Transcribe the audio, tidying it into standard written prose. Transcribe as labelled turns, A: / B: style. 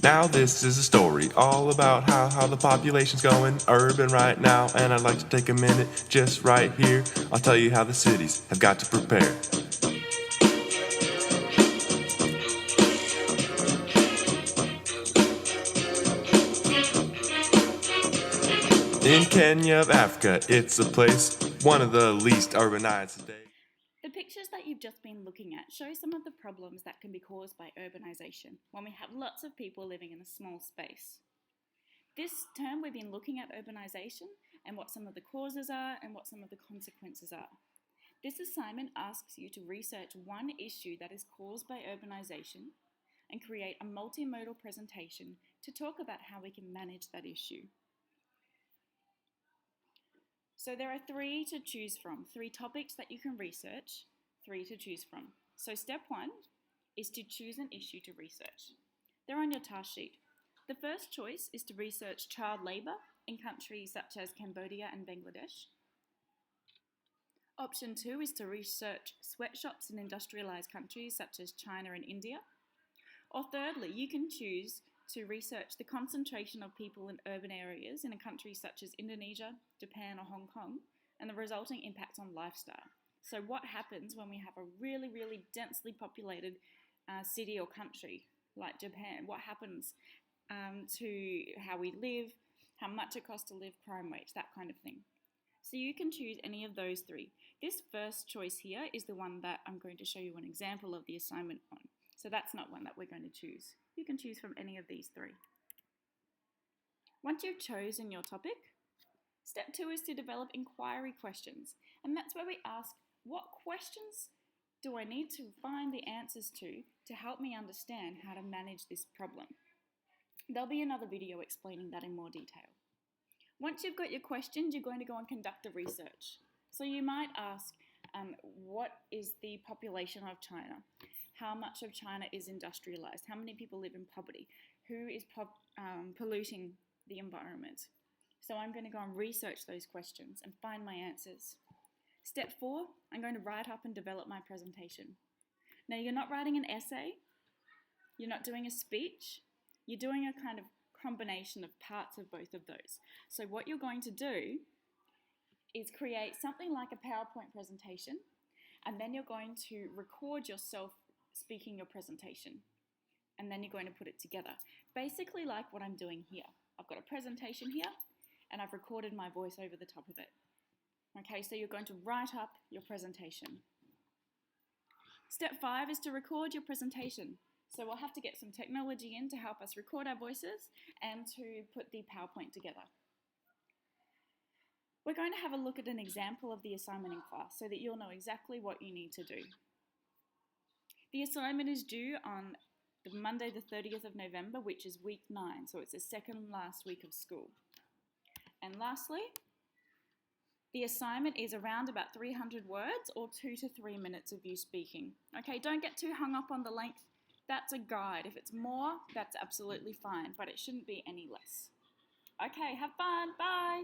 A: Now this is a story all about how the population's going urban right now. And I'd like to take a minute just right here. I'll tell you how the cities have got to prepare. In Kenya of Africa, it's a place, one of the least urbanized today.
B: The pictures that you've just been looking at show some of the problems that can be caused by urbanisation when we have lots of people living in a small space. This term we've been looking at urbanisation and what some of the causes are and what some of the consequences are. This assignment asks you to research one issue that is caused by urbanisation and create a multimodal presentation to talk about how we can manage that issue. So there are three to choose from, three topics that you can research, three to choose from. So step one is to choose an issue to research. They're on your task sheet. The first choice is to research child labour in countries such as Cambodia and Bangladesh. Option two is to research sweatshops in industrialised countries such as China and India. Or thirdly, you can choose to research the concentration of people in urban areas in a country such as Indonesia, Japan or Hong Kong, and the resulting impact on lifestyle. So what happens when we have a really, really densely populated city or country like Japan? What happens to how we live, how much it costs to live, crime rates, that kind of thing. So you can choose any of those three. This first choice here is the one that I'm going to show you an example of the assignment on. So that's not one that we're going to choose. You can choose from any of these three. Once you've chosen your topic, step two is to develop inquiry questions. And that's where we ask, what questions do I need to find the answers to help me understand how to manage this problem? There'll be another video explaining that in more detail. Once you've got your questions, you're going to go and conduct a research. So you might ask, what is the population of China? How much of China is industrialized? How many people live in poverty? Who is polluting the environment? So I'm going to go and research those questions and find my answers. Step four, I'm going to write up and develop my presentation. Now, you're not writing an essay. You're not doing a speech. You're doing a kind of combination of parts of both of those. So what you're going to do is create something like a PowerPoint presentation, and then you're going to record yourself speaking your presentation, and then you're going to put it together. Basically like what I'm doing here. I've got a presentation here, and I've recorded my voice over the top of it. Okay, so you're going to write up your presentation. Step five is to record your presentation. So we'll have to get some technology in to help us record our voices and to put the PowerPoint together. We're going to have a look at an example of the assignment in class so that you'll know exactly what you need to do. The assignment is due on Monday the 30th of November, which is week 9, so it's the second last week of school. And lastly, the assignment is around about 300 words or 2 to 3 minutes of you speaking. Okay, don't get too hung up on the length. That's a guide. If it's more, that's absolutely fine, but it shouldn't be any less. Okay, have fun. Bye.